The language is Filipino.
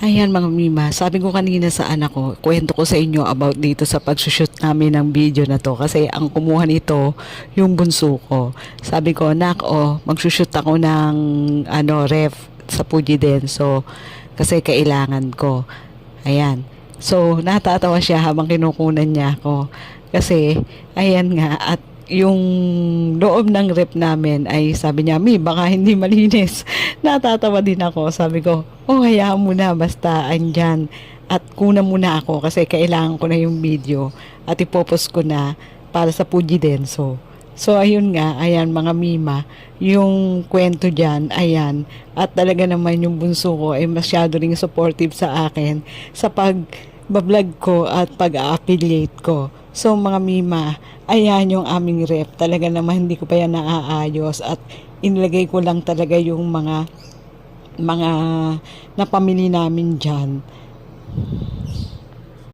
Ayan mga Mima, sabi ko kanina sa anak ko, kwento ko sa inyo about dito sa pagsushoot namin ng video na to kasi ang kumuha nito yung bunso ko. Sabi ko, nak, magsushoot ako ng ref sa Fuji Denso kasi kailangan ko. Ayan. So, natatawa siya habang kinukunan niya ako. Kasi, ayan nga, at yung loob ng rep namin ay sabi niya, Mi, baka hindi malinis. Natatawa din ako. Sabi ko, hayaan mo na, basta andyan. At kuna muna ako kasi kailangan ko na yung video at ipopost ko na para sa Fuji Denso. So, ayun nga, ayan mga Mima, yung kwento dyan, ayan. At talaga naman yung bunso ko ay masyado ring supportive sa akin sa pag-vlog ko at pag-affiliate ko. So mga Mima, ayan yung aming ref. Talaga naman hindi ko pa yan naaayos at inilagay ko lang talaga yung mga napamili namin dyan.